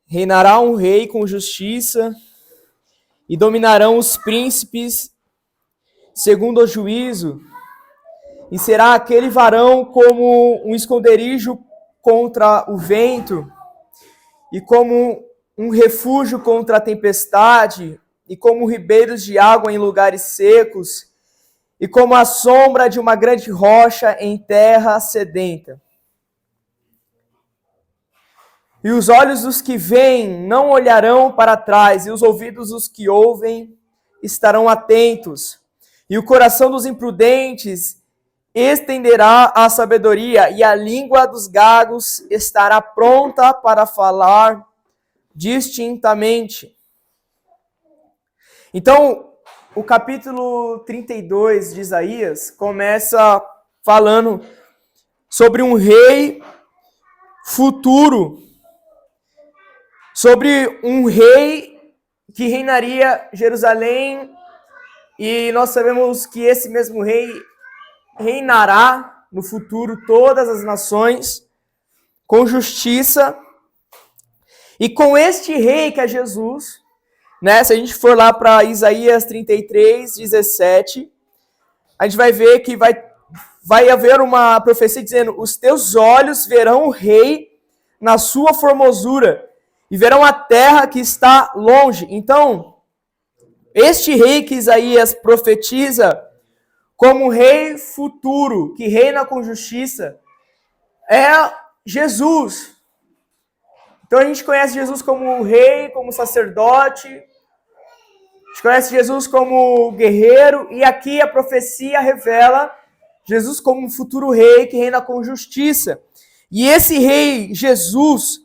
Reinará um rei com justiça e dominarão os príncipes segundo o juízo, e será aquele varão como um esconderijo contra o vento, e como um refúgio contra a tempestade, e como ribeiros de água em lugares secos, e como a sombra de uma grande rocha em terra sedenta. E os olhos dos que veem não olharão para trás, e os ouvidos dos que ouvem estarão atentos. E o coração dos imprudentes estenderá a sabedoria, e a língua dos gagos estará pronta para falar distintamente. Então, o capítulo 32 de Isaías começa falando sobre um rei futuro, sobre um rei que reinaria Jerusalém, e nós sabemos que esse mesmo rei reinará no futuro todas as nações com justiça. E com este rei que é Jesus, né, se a gente for lá para Isaías 33, 17, a gente vai ver que vai haver uma profecia dizendo: os teus olhos verão o rei na sua formosura, e verão a terra que está longe. Então, este rei que Isaías profetiza como rei futuro, que reina com justiça, é Jesus. Então a gente conhece Jesus como rei, como sacerdote, a gente conhece Jesus como guerreiro, e aqui a profecia revela Jesus como um futuro rei que reina com justiça. E esse rei, Jesus,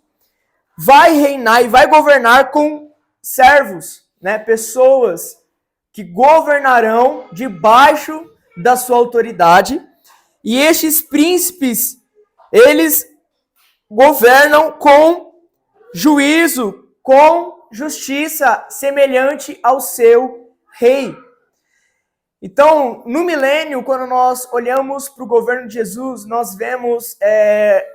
vai reinar e vai governar com servos, né? Pessoas que governarão debaixo da sua autoridade. E estes príncipes, eles governam com juízo, com justiça, semelhante ao seu rei. Então, no milênio, quando nós olhamos para o governo de Jesus, nós vemos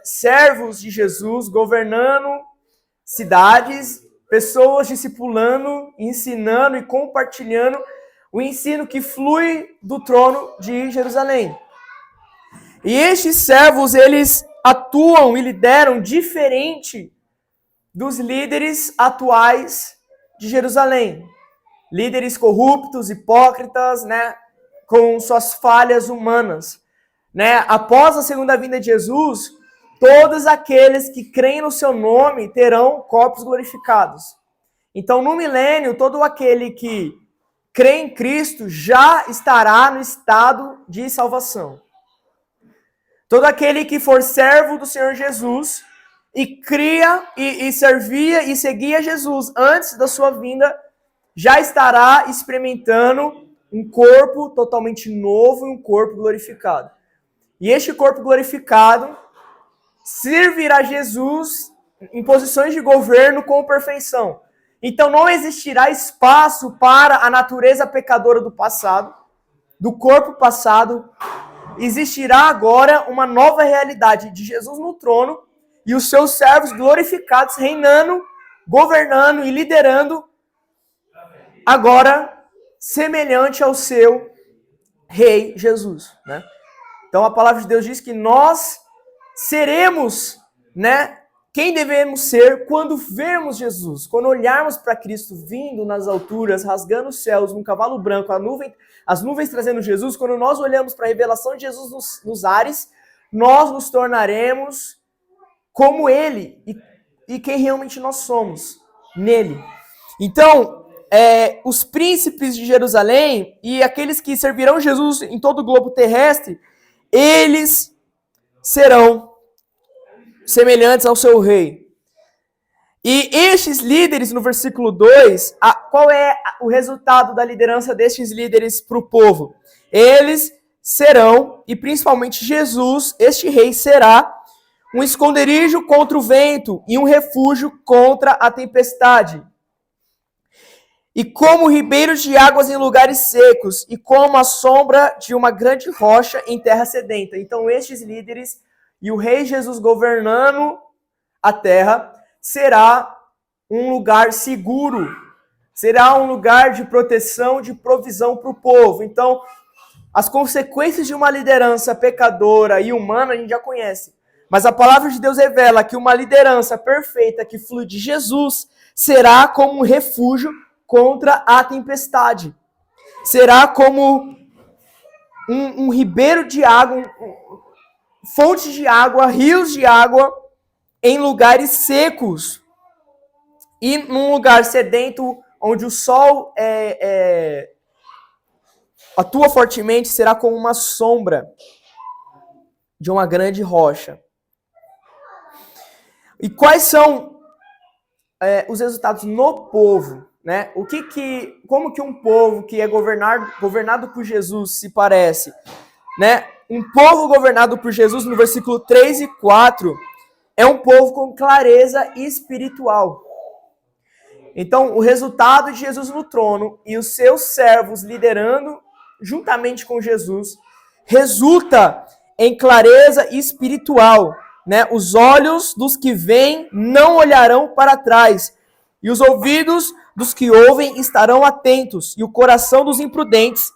servos de Jesus governando cidades, pessoas discipulando, ensinando e compartilhando o ensino que flui do trono de Jerusalém. E estes servos, eles atuam e lideram diferente dos líderes atuais de Jerusalém. Líderes corruptos, hipócritas, né, com suas falhas humanas. Né? Após a segunda vinda de Jesus, todos aqueles que creem no seu nome terão corpos glorificados. Então, no milênio, todo aquele que crê em Cristo já estará no estado de salvação. Todo aquele que for servo do Senhor Jesus e cria e servia e seguia Jesus antes da sua vinda, já estará experimentando um corpo totalmente novo e um corpo glorificado. E este corpo glorificado servirá Jesus em posições de governo com perfeição. Então não existirá espaço para a natureza pecadora do passado, do corpo passado. Existirá agora uma nova realidade de Jesus no trono e os seus servos glorificados reinando, governando e liderando agora semelhante ao seu rei Jesus, né? Então a palavra de Deus diz que nós seremos, né, quem devemos ser quando vermos Jesus, quando olharmos para Cristo vindo nas alturas, rasgando os céus, num cavalo branco, as nuvens trazendo Jesus. Quando nós olhamos para a revelação de Jesus nos ares, nós nos tornaremos como Ele e quem realmente nós somos, nele. Então, os príncipes de Jerusalém e aqueles que servirão Jesus em todo o globo terrestre, eles serão semelhantes ao seu rei. E estes líderes, no versículo 2, qual é o resultado da liderança destes líderes para o povo? Eles serão, e principalmente Jesus, este rei será um esconderijo contra o vento e um refúgio contra a tempestade. E como ribeiros de águas em lugares secos, e como a sombra de uma grande rocha em terra sedenta. Então estes líderes e o rei Jesus governando a terra será um lugar seguro, será um lugar de proteção, de provisão para o povo. Então, as consequências de uma liderança pecadora e humana a gente já conhece. Mas a palavra de Deus revela que uma liderança perfeita que flui de Jesus será como um refúgio contra a tempestade. Será como um ribeiro de água, fontes de água, rios de água em lugares secos. E num lugar sedento, onde o sol atua fortemente, será como uma sombra de uma grande rocha. E quais são os resultados no povo? Né? Como que um povo que é governado por Jesus se parece? Né? Um povo governado por Jesus, no versículo 3 e 4, é um povo com clareza espiritual. Então, o resultado de Jesus no trono e os seus servos liderando juntamente com Jesus resulta em clareza espiritual. Né? Os olhos dos que veem não olharão para trás, e os ouvidos dos que ouvem estarão atentos, e o coração dos imprudentes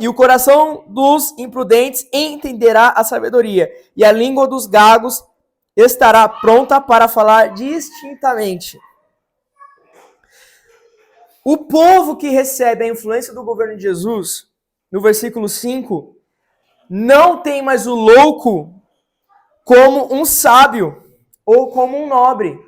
e o coração dos imprudentes entenderá a sabedoria, e a língua dos gagos estará pronta para falar distintamente. O povo que recebe a influência do governo de Jesus, no versículo 5, não tem mais o louco como um sábio ou como um nobre.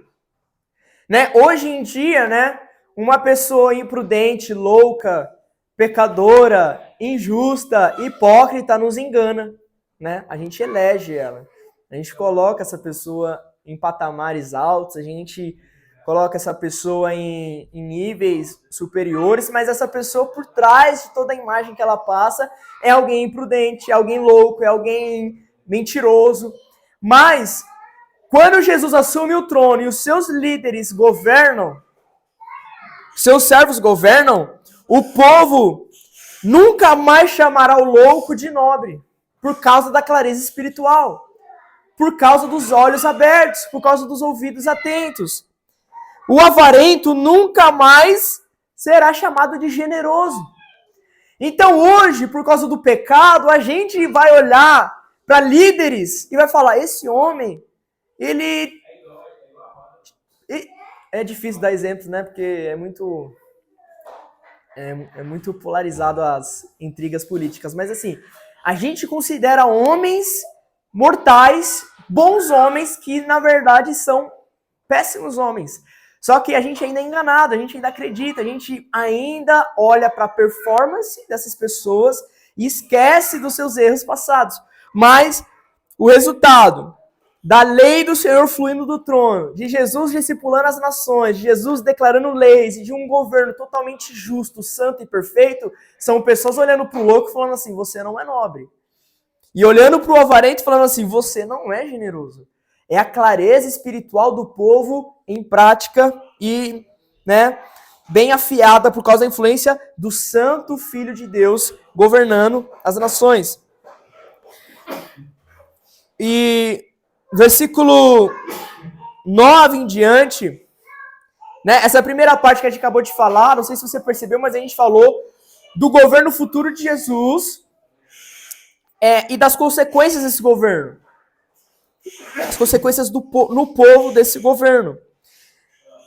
Né? Hoje em dia, né, uma pessoa imprudente, louca, pecadora, injusta, hipócrita nos engana. Né? A gente elege ela. A gente coloca essa pessoa em patamares altos, a gente coloca essa pessoa em níveis superiores, mas essa pessoa, por trás de toda a imagem que ela passa, é alguém imprudente, é alguém louco, é alguém mentiroso. Mas, quando Jesus assume o trono e os seus líderes governam, seus servos governam, o povo nunca mais chamará o louco de nobre, por causa da clareza espiritual, por causa dos olhos abertos, por causa dos ouvidos atentos. O avarento nunca mais será chamado de generoso. Então hoje, por causa do pecado, a gente vai olhar para líderes e vai falar, esse homem, ele... É difícil dar exemplos, né? Porque é muito polarizado as intrigas políticas. Mas assim, a gente considera homens mortais, bons homens, que na verdade são péssimos homens. Só que a gente ainda é enganado, a gente ainda acredita, a gente ainda olha para a performance dessas pessoas e esquece dos seus erros passados. Mas o resultado da lei do Senhor fluindo do trono, de Jesus discipulando as nações, de Jesus declarando leis e de um governo totalmente justo, santo e perfeito, são pessoas olhando para o louco e falando assim, você não é nobre. E olhando para o avarento falando assim, você não é generoso. É a clareza espiritual do povo em prática e, né, bem afiada por causa da influência do Santo Filho de Deus governando as nações. E versículo 9 em diante, né, essa primeira parte que a gente acabou de falar, não sei se você percebeu, mas a gente falou do governo futuro de Jesus e das consequências desse governo. As consequências no povo desse governo.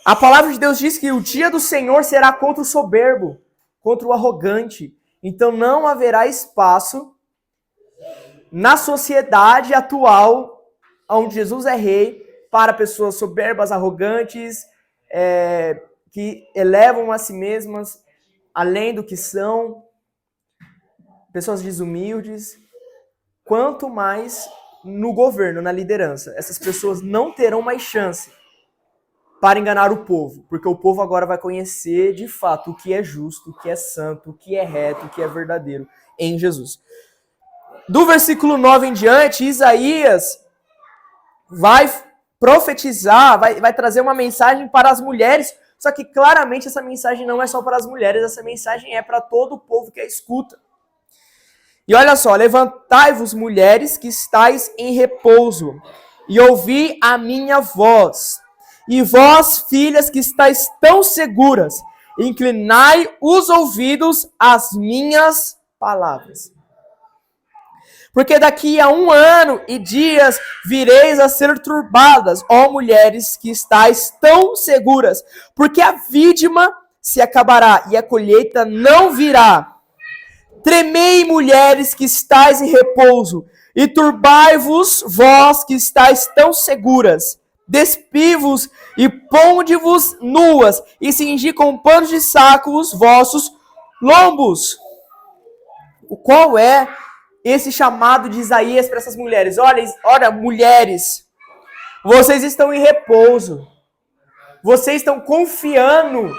A palavra de Deus diz que o dia do Senhor será contra o soberbo, contra o arrogante. Então não haverá espaço na sociedade atual, onde Jesus é rei, para pessoas soberbas, arrogantes, que elevam a si mesmas além do que são, pessoas desumildes. Quanto mais no governo, na liderança, essas pessoas não terão mais chance para enganar o povo, porque o povo agora vai conhecer de fato o que é justo, o que é santo, o que é reto, o que é verdadeiro em Jesus. Do versículo 9 em diante, Isaías vai profetizar, vai trazer uma mensagem para as mulheres, só que claramente essa mensagem não é só para as mulheres, essa mensagem é para todo o povo que a escuta. E olha só, levantai-vos, mulheres, que estáis em repouso, e ouvi a minha voz. E vós, filhas que estáis tão seguras, inclinai os ouvidos às minhas palavras. Porque daqui a 1 ano e dias vireis a ser turbadas, ó mulheres que estáis tão seguras, porque a vítima se acabará e a colheita não virá. Tremei, mulheres que estáis em repouso, e turbai-vos, vós que estáis tão seguras. Despivo-vos e ponde-vos nuas, e cingi com panos de saco os vossos lombos. Qual é esse chamado de Isaías para essas mulheres? Olha, mulheres, vocês estão em repouso. Vocês estão confiando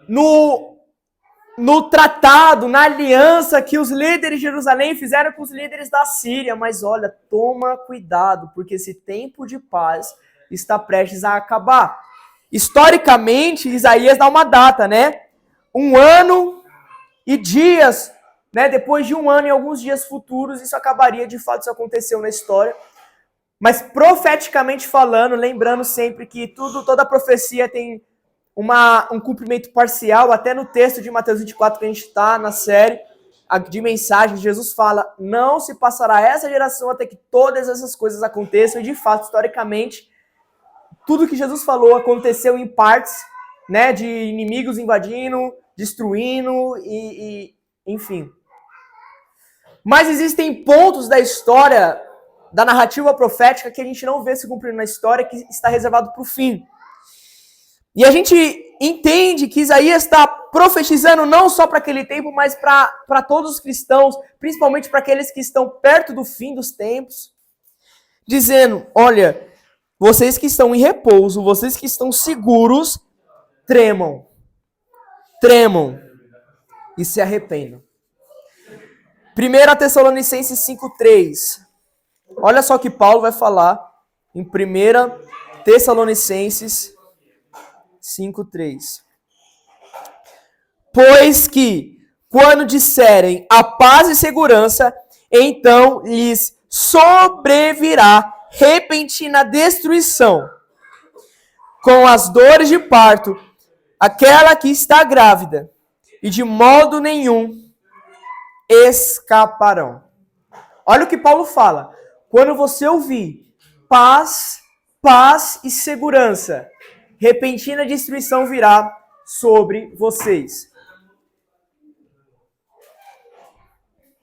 no tratado, na aliança que os líderes de Jerusalém fizeram com os líderes da Síria. Mas olha, toma cuidado, porque esse tempo de paz está prestes a acabar. Historicamente, Isaías dá uma data, né? 1 ano e dias, né? Depois de 1 ano e alguns dias futuros, isso acabaria, de fato, isso aconteceu na história. Mas profeticamente falando, lembrando sempre que toda profecia tem um cumprimento parcial. Até no texto de Mateus 24 que a gente está na série de mensagens, Jesus fala: não se passará essa geração até que todas essas coisas aconteçam. E de fato, historicamente, tudo que Jesus falou aconteceu em partes, né, de inimigos invadindo, destruindo e enfim. Mas existem pontos da história, da narrativa profética, que a gente não vê se cumprindo na história, que está reservado para o fim. E a gente entende que Isaías está profetizando não só para aquele tempo, mas para todos os cristãos, principalmente para aqueles que estão perto do fim dos tempos, dizendo: olha, vocês que estão em repouso, vocês que estão seguros, tremam e se arrependam. 1 Tessalonicenses 5,3. Olha só o que Paulo vai falar em 1 Tessalonicenses 5,3. Pois que, quando disserem a paz e segurança, então lhes sobrevirá repentina destruição, com as dores de parto, aquela que está grávida, e de modo nenhum escaparão. Olha o que Paulo fala. Quando você ouvir paz e segurança, repentina destruição virá sobre vocês.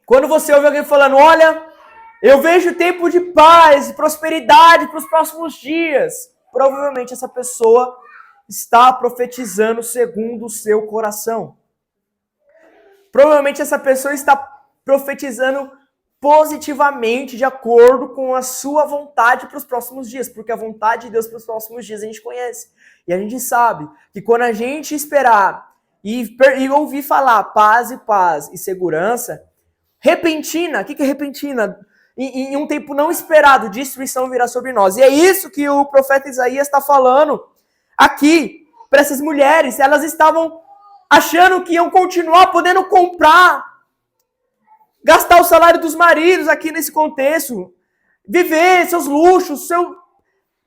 Quando você ouve alguém falando: olha, eu vejo tempo de paz e prosperidade para os próximos dias, provavelmente essa pessoa está profetizando segundo o seu coração. Provavelmente essa pessoa está profetizando positivamente, de acordo com a sua vontade para os próximos dias, porque a vontade de Deus para os próximos dias a gente conhece. E a gente sabe que quando a gente esperar e ouvir falar paz e segurança, repentina, o que é repentina? Em um tempo não esperado, destruição virá sobre nós. E é isso que o profeta Isaías está falando aqui para essas mulheres. Elas estavam achando que iam continuar podendo comprar, gastar o salário dos maridos aqui nesse contexto, viver seus luxos,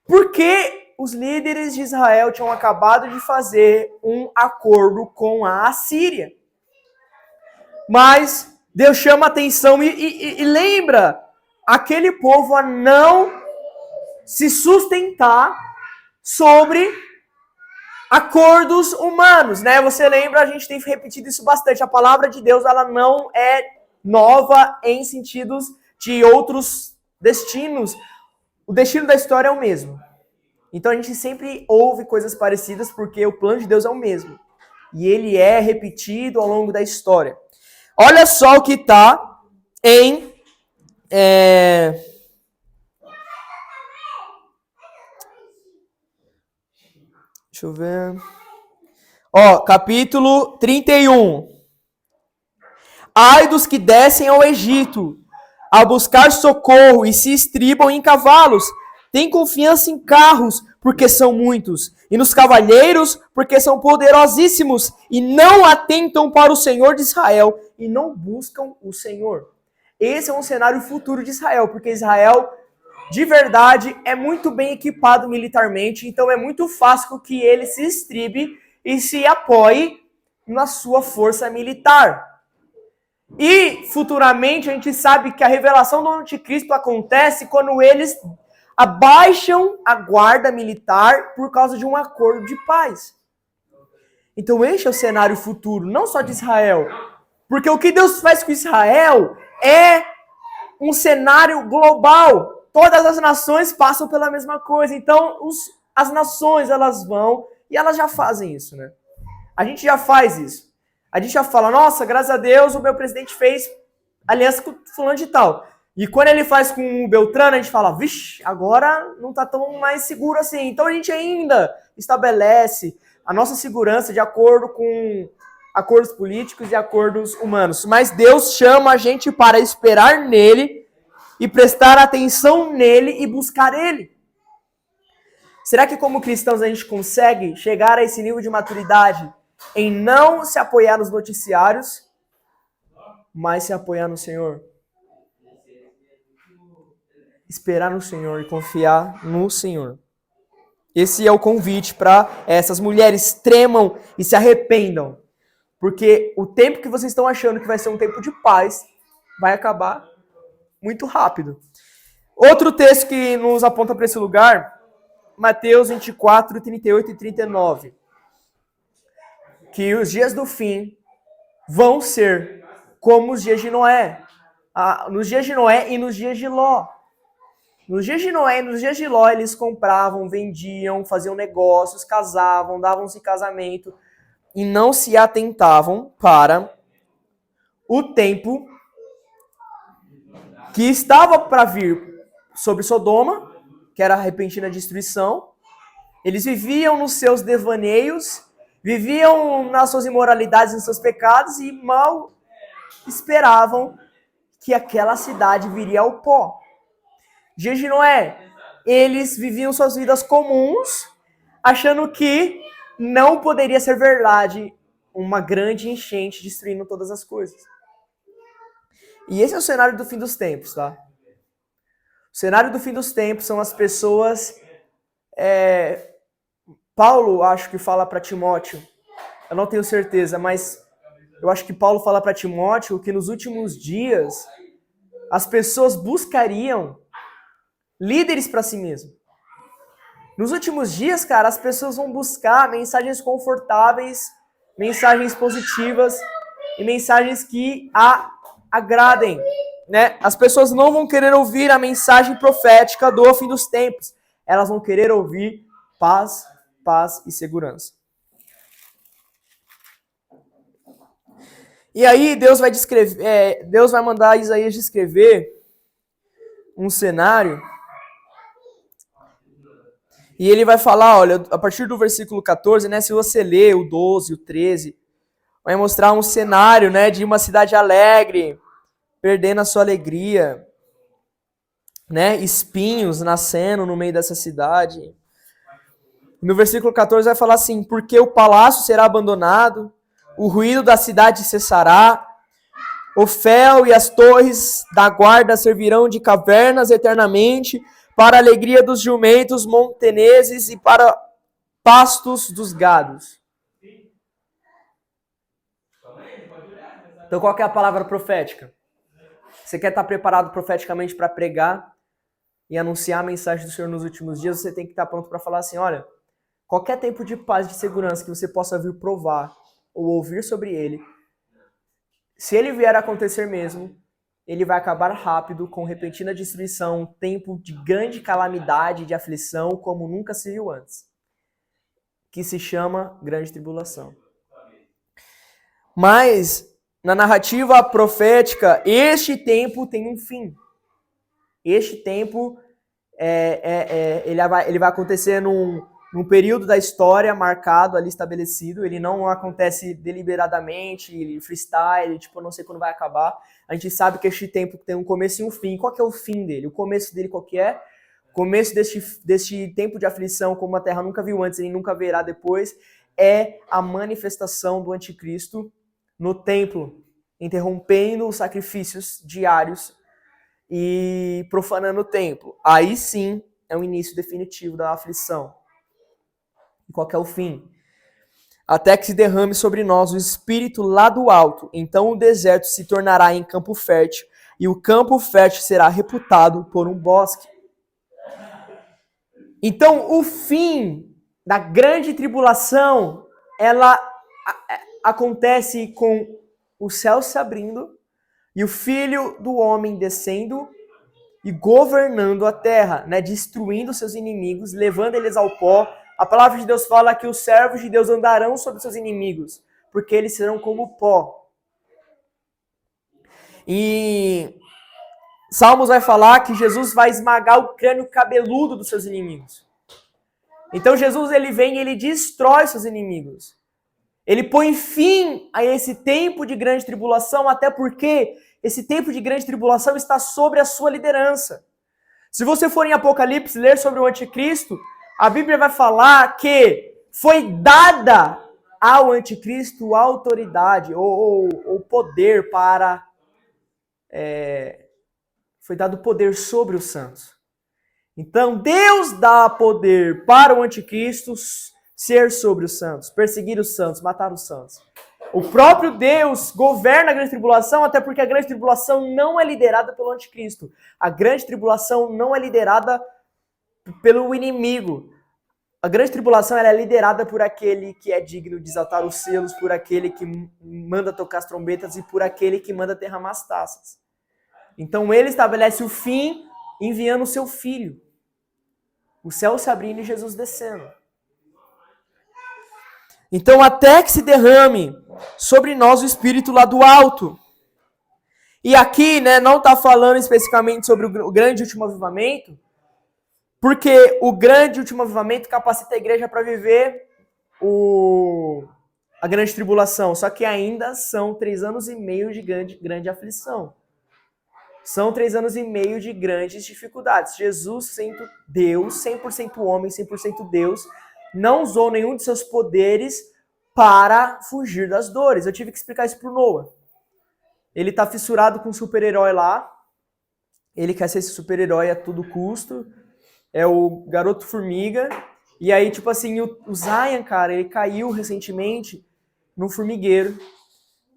porque os líderes de Israel tinham acabado de fazer um acordo com a Assíria. Mas Deus chama a atenção e lembra aquele povo a não se sustentar sobre acordos humanos, né? Você lembra, a gente tem repetido isso bastante. A palavra de Deus, ela não é nova em sentidos de outros destinos. O destino da história é o mesmo. Então a gente sempre ouve coisas parecidas porque o plano de Deus é o mesmo. E ele é repetido ao longo da história. Olha só o que está em... Deixa eu ver... capítulo 31. Ai dos que descem ao Egito, a buscar socorro e se estribam em cavalos. Tem confiança em carros, porque são muitos, e nos cavalheiros, porque são poderosíssimos, e não atentam para o Senhor de Israel, e não buscam o Senhor. Esse é um cenário futuro de Israel, porque Israel de verdade, é muito bem equipado militarmente, então é muito fácil que ele se estribe e se apoie na sua força militar. E, futuramente, a gente sabe que a revelação do anticristo acontece quando eles abaixam a guarda militar por causa de um acordo de paz. Então, este é o cenário futuro, não só de Israel. Porque o que Deus faz com Israel é um cenário global. Todas as nações passam pela mesma coisa. Então, as nações, elas vão e elas já fazem isso, né? A gente já faz isso. A gente já fala, nossa, graças a Deus o meu presidente fez aliança com fulano de tal. E quando ele faz com o Beltrano, a gente fala, vixe, agora não tá tão mais seguro assim. Então a gente ainda estabelece a nossa segurança de acordo com acordos políticos e acordos humanos. Mas Deus chama a gente para esperar nele e prestar atenção nele e buscar ele. Será que como cristãos a gente consegue chegar a esse nível de maturidade em não se apoiar nos noticiários, mas se apoiar no Senhor? Esperar no Senhor e confiar no Senhor. Esse é o convite para essas mulheres, tremam e se arrependam. Porque o tempo que vocês estão achando que vai ser um tempo de paz, vai acabar muito rápido. Outro texto que nos aponta para esse lugar, Mateus 24, 38 e 39. Que os dias do fim vão ser como os dias de Noé. Nos dias de Noé e nos dias de Ló. Nos dias de Noé e nos dias de Ló, eles compravam, vendiam, faziam negócios, casavam, davam-se casamento e não se atentavam para o tempo que estava para vir sobre Sodoma, que era a repentina destruição. Eles viviam nos seus devaneios, viviam nas suas imoralidades, nos seus pecados e mal esperavam que aquela cidade viria ao pó. Dias de Noé, eles viviam suas vidas comuns, achando que não poderia ser verdade uma grande enchente destruindo todas as coisas. E esse é o cenário do fim dos tempos, tá? O cenário do fim dos tempos são as pessoas... Paulo, acho que fala para Timóteo, eu não tenho certeza, mas eu acho que Paulo fala para Timóteo que nos últimos dias as pessoas buscariam líderes para si mesmo. Nos últimos dias, cara, as pessoas vão buscar mensagens confortáveis, mensagens positivas e mensagens que agradem, né? As pessoas não vão querer ouvir a mensagem profética do fim dos tempos. Elas vão querer ouvir paz, paz e segurança. E aí Deus vai descrever, Deus vai mandar Isaías descrever um cenário. E ele vai falar, olha, a partir do versículo 14, né, se você ler o 12, o 13, vai mostrar um cenário, né, de uma cidade alegre, perdendo a sua alegria, né, espinhos nascendo no meio dessa cidade. No versículo 14 vai falar assim, porque o palácio será abandonado, o ruído da cidade cessará, o fel e as torres da guarda servirão de cavernas eternamente, para a alegria dos jumentos montaneses e para pastos dos gados. Então qual que é a palavra profética? Você quer estar preparado profeticamente para pregar e anunciar a mensagem do Senhor nos últimos dias, você tem que estar pronto para falar assim, olha, qualquer tempo de paz e de segurança que você possa vir provar ou ouvir sobre ele, se ele vier a acontecer mesmo, ele vai acabar rápido, com repentina destruição, um tempo de grande calamidade, de aflição, como nunca se viu antes, que se chama grande tribulação. Mas, na narrativa profética, este tempo tem um fim. Este tempo, ele vai acontecer num período da história marcado ali, estabelecido. Ele não acontece deliberadamente, freestyle, tipo, não sei quando vai acabar. A gente sabe que este tempo tem um começo e um fim. Qual que é o fim dele? O começo dele qual que é? O começo deste tempo de aflição, como a terra nunca viu antes e nunca verá depois, é a manifestação do anticristo no templo, interrompendo os sacrifícios diários e profanando o templo. Aí sim é o início definitivo da aflição. E qual que é o fim? Até que se derrame sobre nós o Espírito lá do alto. Então o deserto se tornará em campo fértil, e o campo fértil será reputado por um bosque. Então o fim da grande tribulação, ela acontece com o céu se abrindo e o Filho do Homem descendo e governando a terra, né, destruindo seus inimigos, levando eles ao pó. A palavra de Deus fala que os servos de Deus andarão sobre seus inimigos, porque eles serão como pó. E Salmos vai falar que Jesus vai esmagar o crânio cabeludo dos seus inimigos. Então Jesus, ele vem e ele destrói seus inimigos. Ele põe fim a esse tempo de grande tribulação, até porque esse tempo de grande tribulação está sobre a sua liderança. Se você for em Apocalipse ler sobre o anticristo, a Bíblia vai falar que foi dada ao anticristo autoridade ou poder para... foi dado poder sobre os santos. Então Deus dá poder para o anticristo ser sobre os santos, perseguir os santos, matar os santos. O próprio Deus governa a grande tribulação, até porque a grande tribulação não é liderada pelo anticristo. A grande tribulação não é liderada pelo inimigo. A grande tribulação ela é liderada por aquele que é digno de desatar os selos, por aquele que manda tocar as trombetas e por aquele que manda derramar as taças. Então ele estabelece o fim enviando o seu filho. O céu se abrindo e Jesus descendo. Então, até que se derrame sobre nós o Espírito lá do alto. E aqui, né, não está falando especificamente sobre o grande último avivamento, porque o grande último avivamento capacita a igreja para viver a grande tribulação. Só que ainda são 3 anos e meio de grande aflição. São 3 anos e meio de grandes dificuldades. Jesus, sendo Deus, 100% homem, 100% Deus, não usou nenhum de seus poderes para fugir das dores. Eu tive que explicar isso pro Noah. Ele tá fissurado com um super-herói lá. Ele quer ser esse super-herói a todo custo. É o Garoto Formiga. E aí, tipo assim, o Zion, cara, ele caiu recentemente num formigueiro.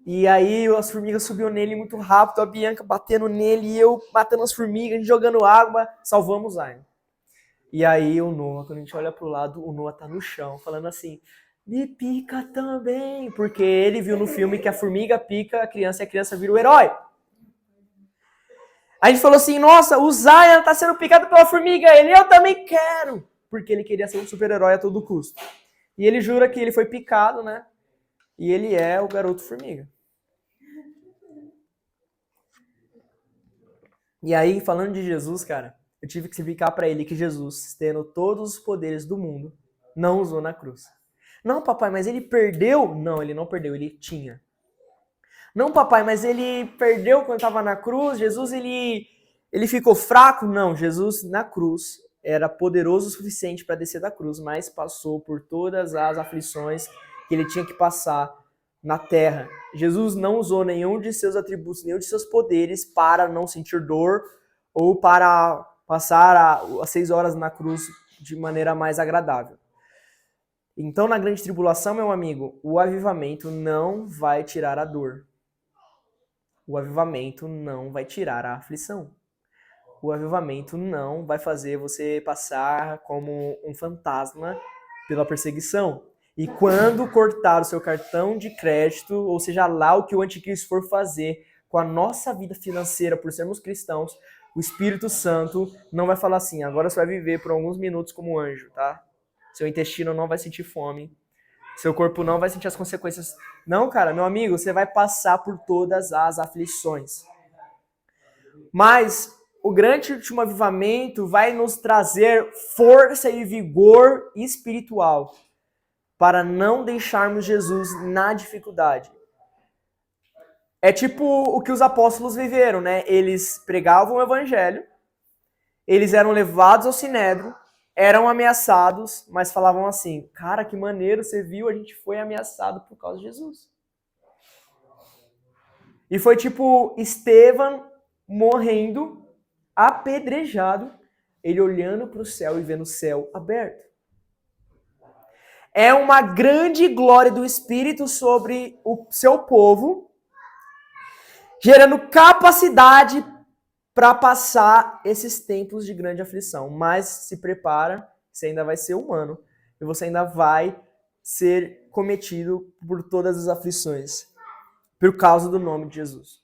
E aí as formigas subiu nele muito rápido, a Bianca batendo nele e eu matando as formigas, jogando água, salvamos o Zion. E aí o Noah, quando a gente olha pro lado, o Noah tá no chão, falando assim, me pica também, porque ele viu no filme que a formiga pica a criança e a criança vira o herói. A gente falou assim, nossa, o Zion tá sendo picado pela formiga, eu também quero, porque ele queria ser um super-herói a todo custo. E ele jura que ele foi picado, né? E ele é o Garoto Formiga. E aí, falando de Jesus, cara, eu tive que explicar para ele que Jesus, tendo todos os poderes do mundo, não usou na cruz. Não, papai, mas ele perdeu? Não, ele não perdeu, ele tinha. Não, papai, mas ele perdeu quando estava na cruz? Jesus, ele ficou fraco? Não, Jesus na cruz era poderoso o suficiente para descer da cruz, mas passou por todas as aflições que ele tinha que passar na terra. Jesus não usou nenhum de seus atributos, nenhum de seus poderes para não sentir dor ou para passar as 6 horas na cruz de maneira mais agradável. Então, na grande tribulação, meu amigo, o avivamento não vai tirar a dor. O avivamento não vai tirar a aflição. O avivamento não vai fazer você passar como um fantasma pela perseguição. E quando cortar o seu cartão de crédito, ou seja lá o que o anticristo for fazer com a nossa vida financeira por sermos cristãos, o Espírito Santo não vai falar assim, agora você vai viver por alguns minutos como anjo, tá? Seu intestino não vai sentir fome, seu corpo não vai sentir as consequências. Não, cara, meu amigo, você vai passar por todas as aflições. Mas o grande último avivamento vai nos trazer força e vigor espiritual para não deixarmos Jesus na dificuldade. É tipo o que os apóstolos viveram, né? Eles pregavam o evangelho, eles eram levados ao sinédrio, eram ameaçados, mas falavam assim, cara, que maneiro, você viu, a gente foi ameaçado por causa de Jesus. E foi tipo Estevão morrendo apedrejado, ele olhando para o céu e vendo o céu aberto. É uma grande glória do Espírito sobre o seu povo, gerando capacidade para passar esses tempos de grande aflição. Mas se prepara, você ainda vai ser humano e você ainda vai ser cometido por todas as aflições, por causa do nome de Jesus.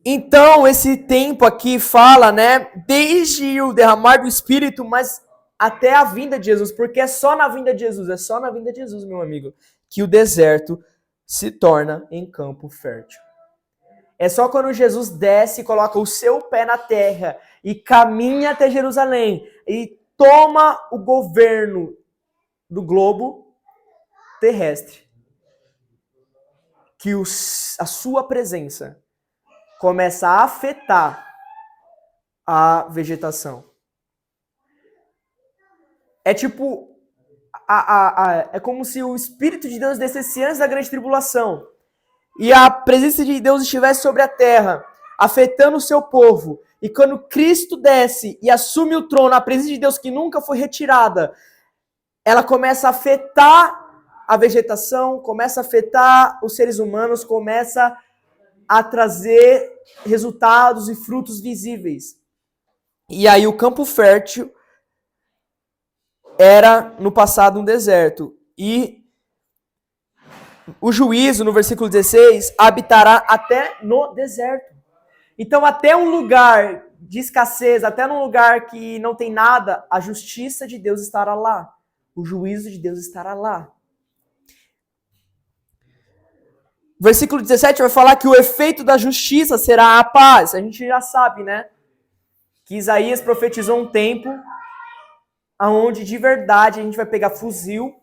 Então, esse tempo aqui fala, né, desde o derramar do Espírito, mas até a vinda de Jesus, porque é só na vinda de Jesus, meu amigo, que o deserto se torna em campo fértil. É só quando Jesus desce e coloca o seu pé na terra e caminha até Jerusalém e toma o governo do globo terrestre, que a sua presença começa a afetar a vegetação. É tipo, é como se o Espírito de Deus descesse antes da grande tribulação e a presença de Deus estivesse sobre a terra, afetando o seu povo. E quando Cristo desce e assume o trono, a presença de Deus que nunca foi retirada, ela começa a afetar a vegetação, começa a afetar os seres humanos, começa a trazer resultados e frutos visíveis. E aí o campo fértil era no passado um deserto. E o juízo, no versículo 16, habitará até no deserto. Então até um lugar de escassez, até num lugar que não tem nada, a justiça de Deus estará lá. O juízo de Deus estará lá. Versículo 17 vai falar que o efeito da justiça será a paz. A gente já sabe, né? Que Isaías profetizou um tempo onde de verdade a gente vai pegar fuzil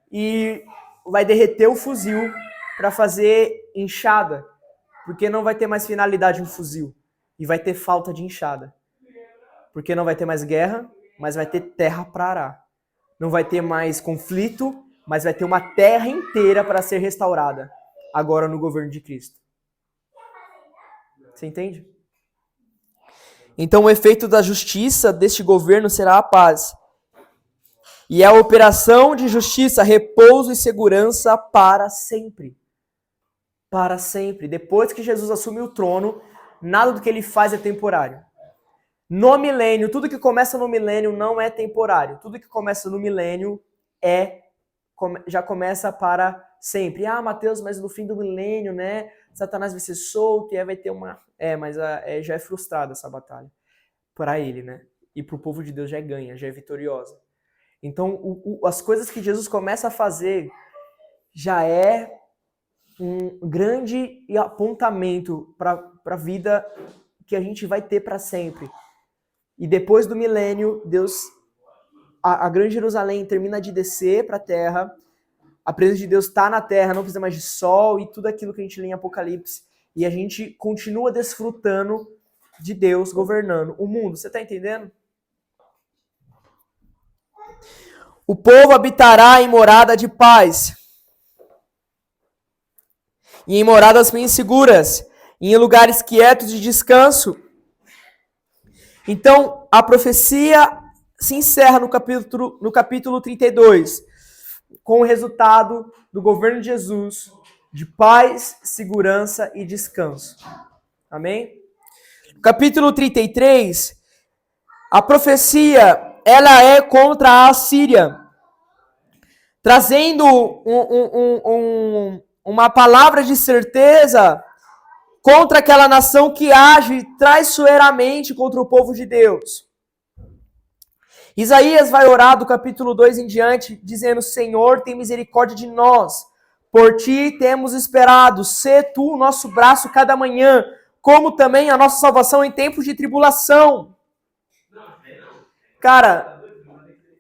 e vai derreter o fuzil para fazer enxada. Porque não vai ter mais finalidade um fuzil. E vai ter falta de enxada. Porque não vai ter mais guerra, mas vai ter terra para arar. Não vai ter mais conflito, mas vai ter uma terra inteira para ser restaurada, agora no governo de Cristo. Você entende? Então o efeito da justiça deste governo será a paz. E a operação de justiça, repouso e segurança para sempre. Para sempre. Depois que Jesus assume o trono, nada do que ele faz é temporário. No milênio, tudo que começa no milênio não é temporário. Tudo que começa no milênio já começa para sempre. Ah, Mateus, mas no fim do milênio, né? Satanás vai ser solto e aí vai ter uma... mas já é frustrada essa batalha. Para ele, né? E para o povo de Deus já é ganha, já é vitoriosa. Então, as coisas que Jesus começa a fazer já é um grande apontamento para a vida que a gente vai ter para sempre. E depois do milênio, Deus, a grande Jerusalém termina de descer para a terra, a presença de Deus está na terra, não precisa mais de sol e tudo aquilo que a gente lê em Apocalipse. E a gente continua desfrutando de Deus governando o mundo. Você está entendendo? O povo habitará em morada de paz, e em moradas bem seguras, e em lugares quietos de descanso. Então, a profecia se encerra no capítulo 32, com o resultado do governo de Jesus, de paz, segurança e descanso. Amém? No capítulo 33, a profecia ela é contra a Assíria, trazendo uma palavra de certeza contra aquela nação que age traiçoeiramente contra o povo de Deus. Isaías vai orar do capítulo 2 em diante, dizendo: Senhor, tem misericórdia de nós, por ti temos esperado, sê tu o nosso braço cada manhã, como também a nossa salvação em tempos de tribulação. Cara,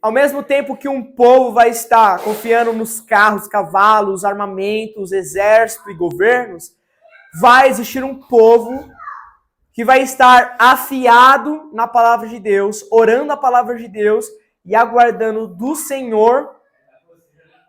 ao mesmo tempo que um povo vai estar confiando nos carros, cavalos, armamentos, exército e governos, vai existir um povo que vai estar afiado na palavra de Deus, orando a palavra de Deus e aguardando do Senhor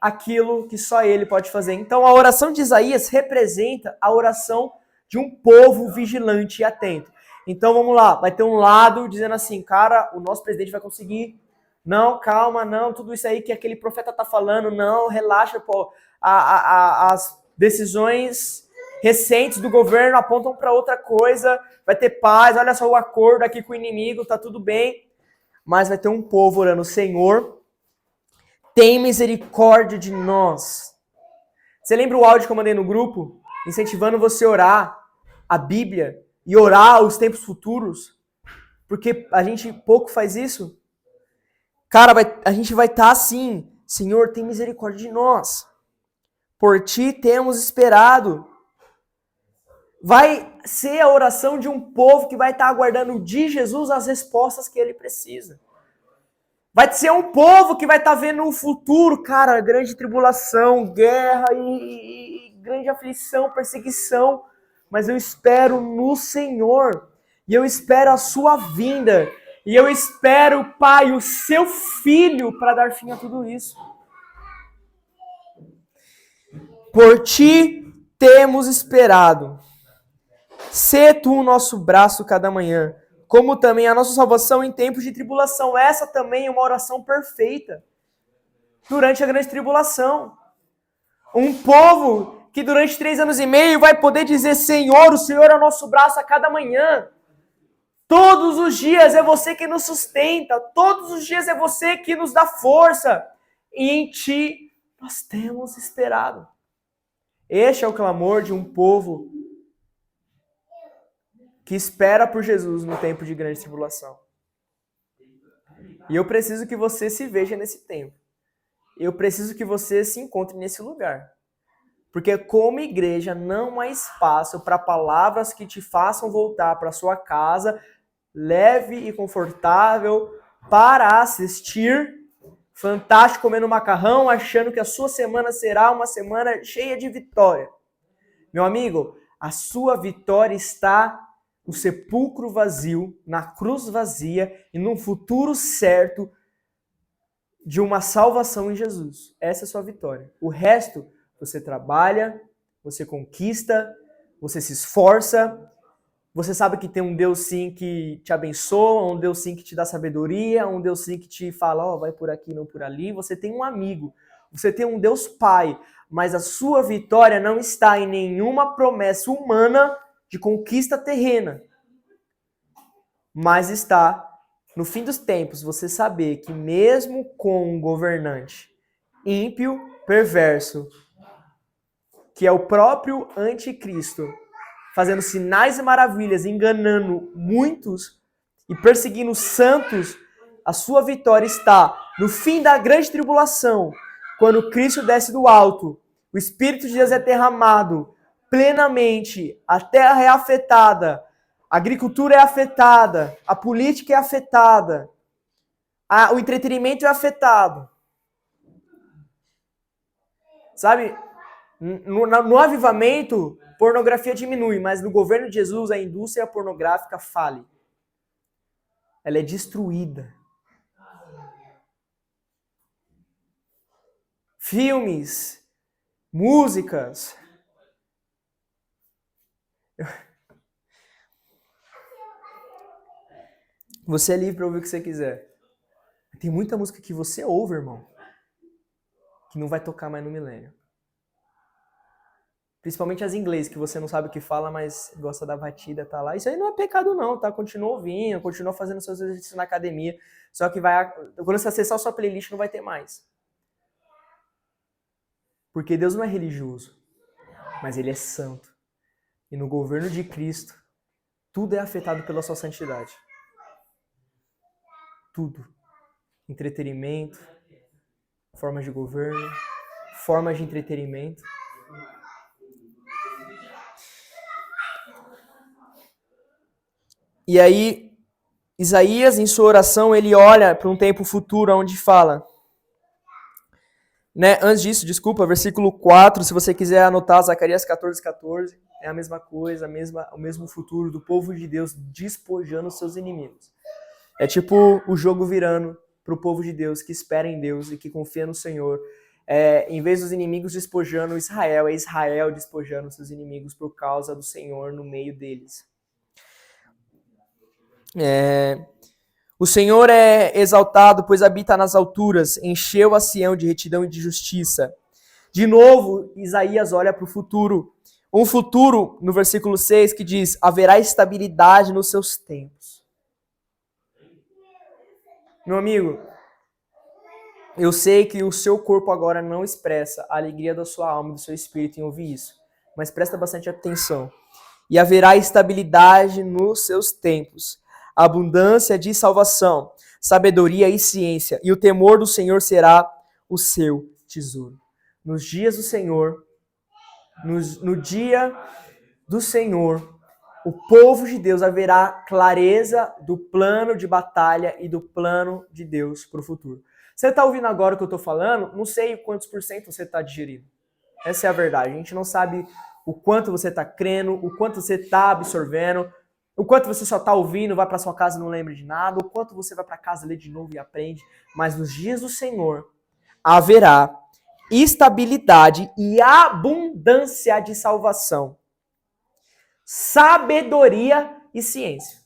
aquilo que só Ele pode fazer. Então a oração de Isaías representa a oração de um povo vigilante e atento. Então vamos lá, vai ter um lado dizendo assim, cara, o nosso presidente vai conseguir. Não, calma, não, tudo isso aí que aquele profeta tá falando, não, relaxa, pô. As decisões recentes do governo apontam para outra coisa, vai ter paz, olha só o acordo aqui com o inimigo, tá tudo bem. Mas vai ter um povo orando, Senhor, tem misericórdia de nós. Você lembra o áudio que eu mandei no grupo? Incentivando você a orar a Bíblia e orar os tempos futuros? Porque a gente pouco faz isso. Cara, a gente vai estar assim, Senhor, tem misericórdia de nós. Por ti temos esperado. Vai ser a oração de um povo que vai estar aguardando de Jesus as respostas que ele precisa. Vai ser um povo que vai estar vendo o futuro, cara, grande tribulação, guerra e grande aflição, perseguição. Mas eu espero no Senhor. E eu espero a sua vinda. E eu espero, Pai, o seu Filho para dar fim a tudo isso. Por ti temos esperado. Sê tu o nosso braço cada manhã, como também a nossa salvação em tempos de tribulação. Essa também é uma oração perfeita. Durante a grande tribulação. Um povo que durante 3 anos e meio vai poder dizer, Senhor, o Senhor é o nosso braço a cada manhã. Todos os dias é você que nos sustenta. Todos os dias é você que nos dá força. E em ti nós temos esperado. Este é o clamor de um povo que espera por Jesus no tempo de grande tribulação. E eu preciso que você se veja nesse tempo. Eu preciso que você se encontre nesse lugar. Porque como igreja não há espaço para palavras que te façam voltar para sua casa leve e confortável para assistir Fantástico comendo macarrão, achando que a sua semana será uma semana cheia de vitória. Meu amigo, a sua vitória está no sepulcro vazio, na cruz vazia e num futuro certo de uma salvação em Jesus. Essa é a sua vitória. O resto, você trabalha, você conquista, você se esforça, você sabe que tem um Deus sim que te abençoa, um Deus sim que te dá sabedoria, um Deus sim que te fala, ó, vai por aqui, não por ali. Você tem um amigo, você tem um Deus Pai, mas a sua vitória não está em nenhuma promessa humana de conquista terrena, mas está no fim dos tempos, você saber que mesmo com um governante ímpio, perverso, que é o próprio anticristo, fazendo sinais e maravilhas, enganando muitos e perseguindo os santos, a sua vitória está no fim da grande tribulação, quando Cristo desce do alto, o Espírito de Deus é derramado plenamente, a terra é afetada, a agricultura é afetada, a política é afetada, o entretenimento é afetado. Sabe, no avivamento, pornografia diminui, mas no governo de Jesus a indústria pornográfica fale. Ela é destruída. Filmes, músicas. Você é livre para ouvir o que você quiser. Tem muita música que você ouve, irmão, que não vai tocar mais no milênio. Principalmente as em inglês, que você não sabe o que fala, mas gosta da batida, tá lá. Isso aí não é pecado não, tá? Continua ouvindo, continua fazendo seus exercícios na academia. Só que quando você acessar a sua playlist, não vai ter mais. Porque Deus não é religioso, mas Ele é santo. E no governo de Cristo, tudo é afetado pela sua santidade. Tudo. Entretenimento, formas de governo, formas de entretenimento. E aí, Isaías, em sua oração, ele olha para um tempo futuro onde fala, né? Antes disso, desculpa, versículo 4, se você quiser anotar, Zacarias 14, é a mesma coisa, o mesmo futuro do povo de Deus despojando os seus inimigos. É tipo o jogo virando para o povo de Deus que espera em Deus e que confia no Senhor. em vez dos inimigos despojando Israel, é Israel despojando seus inimigos por causa do Senhor no meio deles. O Senhor é exaltado, pois habita nas alturas, encheu a Sião de retidão e de justiça. De novo, Isaías olha para o futuro. Um futuro, no versículo 6, que diz, haverá estabilidade nos seus tempos. Meu amigo, eu sei que o seu corpo agora não expressa a alegria da sua alma e do seu espírito em ouvir isso, mas presta bastante atenção. E haverá estabilidade nos seus tempos, abundância de salvação, sabedoria e ciência, e o temor do Senhor será o seu tesouro. Nos dias do Senhor, no dia do Senhor, o povo de Deus haverá clareza do plano de batalha e do plano de Deus para o futuro. Você está ouvindo agora o que eu estou falando? Não sei quantos por cento você está digerindo. Essa é a verdade. A gente não sabe o quanto você está crendo, o quanto você está absorvendo, o quanto você só está ouvindo, vai para sua casa e não lembra de nada, o quanto você vai para casa, lê de novo e aprende. Mas nos dias do Senhor haverá estabilidade e abundância de salvação, sabedoria e ciência.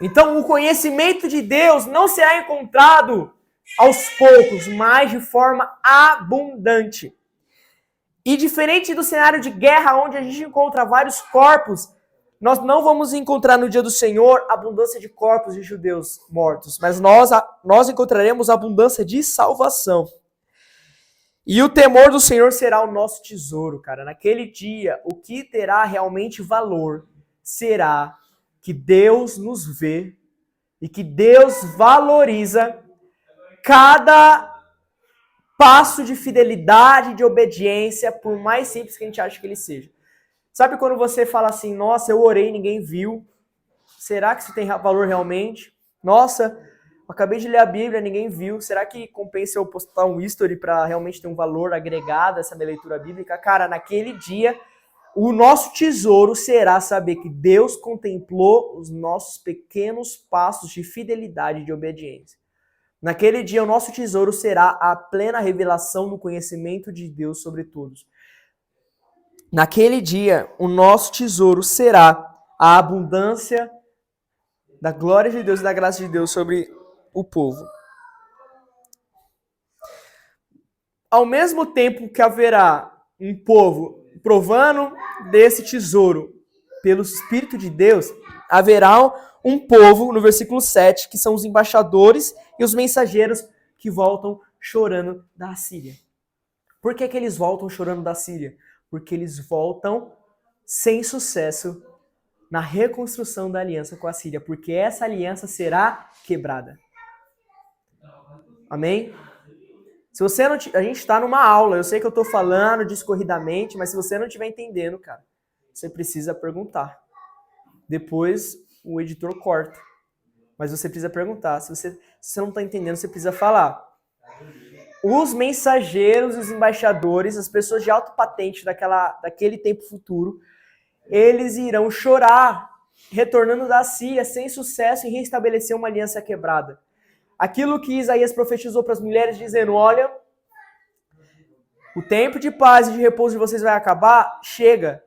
Então, o conhecimento de Deus não será encontrado aos poucos, mas de forma abundante. E diferente do cenário de guerra, onde a gente encontra vários corpos, nós não vamos encontrar no dia do Senhor abundância de corpos de judeus mortos, mas nós encontraremos abundância de salvação. E o temor do Senhor será o nosso tesouro, cara. Naquele dia, o que terá realmente valor será que Deus nos vê e que Deus valoriza cada passo de fidelidade, de obediência, por mais simples que a gente ache que ele seja. Sabe quando você fala assim, nossa, eu orei e ninguém viu? Será que isso tem valor realmente? Nossa, eu acabei de ler a Bíblia, ninguém viu. Será que compensa eu postar um history para realmente ter um valor agregado a essa minha leitura bíblica? Cara, naquele dia, o nosso tesouro será saber que Deus contemplou os nossos pequenos passos de fidelidade e de obediência. Naquele dia, o nosso tesouro será a plena revelação do conhecimento de Deus sobre todos. Naquele dia, o nosso tesouro será a abundância da glória de Deus e da graça de Deus sobre o povo. Ao mesmo tempo que haverá um povo provando desse tesouro pelo Espírito de Deus, haverá um povo, no versículo 7, que são os embaixadores e os mensageiros que voltam chorando da Assíria. Por que eles voltam chorando da Síria? Porque eles voltam sem sucesso na reconstrução da aliança com a Síria, porque essa aliança será quebrada. Amém? Se você não a gente está numa aula, eu sei que eu estou falando discorridamente, mas se você não estiver entendendo, cara, você precisa perguntar. Depois o editor corta. Mas você precisa perguntar. Se você não está entendendo, você precisa falar. Os mensageiros, os embaixadores, as pessoas de alto patente daquele tempo futuro, eles irão chorar, retornando da Síria sem sucesso em restabelecer uma aliança quebrada. Aquilo que Isaías profetizou para as mulheres, dizendo, olha, o tempo de paz e de repouso de vocês vai acabar, chega,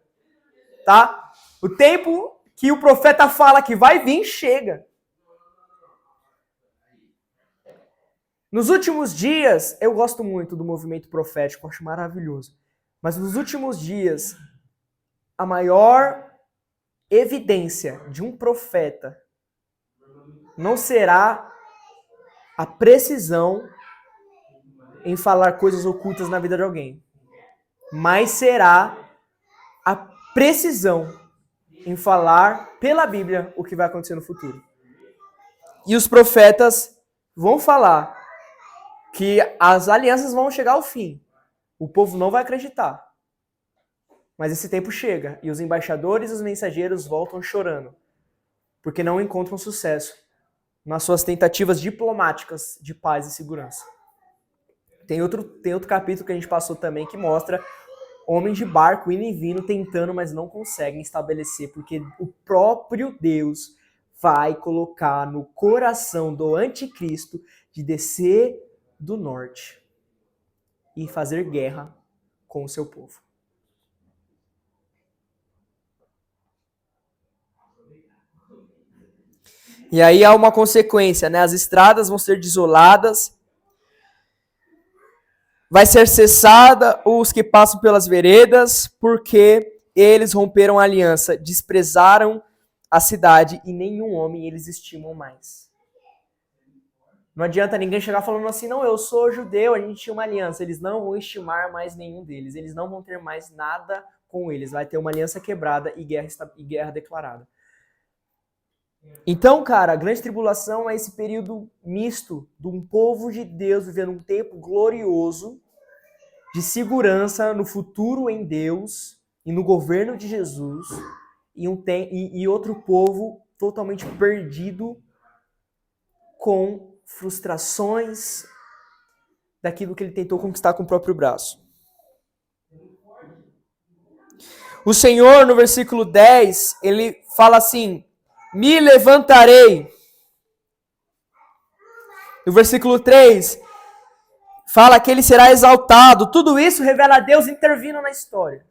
tá? O tempo que o profeta fala que vai vir, chega. Nos últimos dias, eu gosto muito do movimento profético, acho maravilhoso. Mas nos últimos dias, a maior evidência de um profeta não será a precisão em falar coisas ocultas na vida de alguém, mas será a precisão em falar pela Bíblia o que vai acontecer no futuro. E os profetas vão falar que as alianças vão chegar ao fim. O povo não vai acreditar. Mas esse tempo chega e os embaixadores e os mensageiros voltam chorando, porque não encontram sucesso nas suas tentativas diplomáticas de paz e segurança. Tem outro capítulo que a gente passou também que mostra homens de barco indo e vindo tentando, mas não conseguem estabelecer, porque o próprio Deus vai colocar no coração do anticristo de descer do norte e fazer guerra com o seu povo. E aí há uma consequência, né? As estradas vão ser desoladas, vai ser cessada os que passam pelas veredas, porque eles romperam a aliança, desprezaram a cidade e nenhum homem eles estimam mais. Não adianta ninguém chegar falando assim, não, eu sou judeu, a gente tinha uma aliança. Eles não vão estimar mais nenhum deles, eles não vão ter mais nada com eles. Vai ter uma aliança quebrada e guerra declarada. Então, cara, a grande tribulação é esse período misto de um povo de Deus vivendo um tempo glorioso de segurança no futuro em Deus e no governo de Jesus e outro povo totalmente perdido com frustrações daquilo que ele tentou conquistar com o próprio braço. O Senhor, no versículo 10, ele fala assim, me levantarei. No versículo 3, fala que ele será exaltado. Tudo isso revela Deus intervindo na história.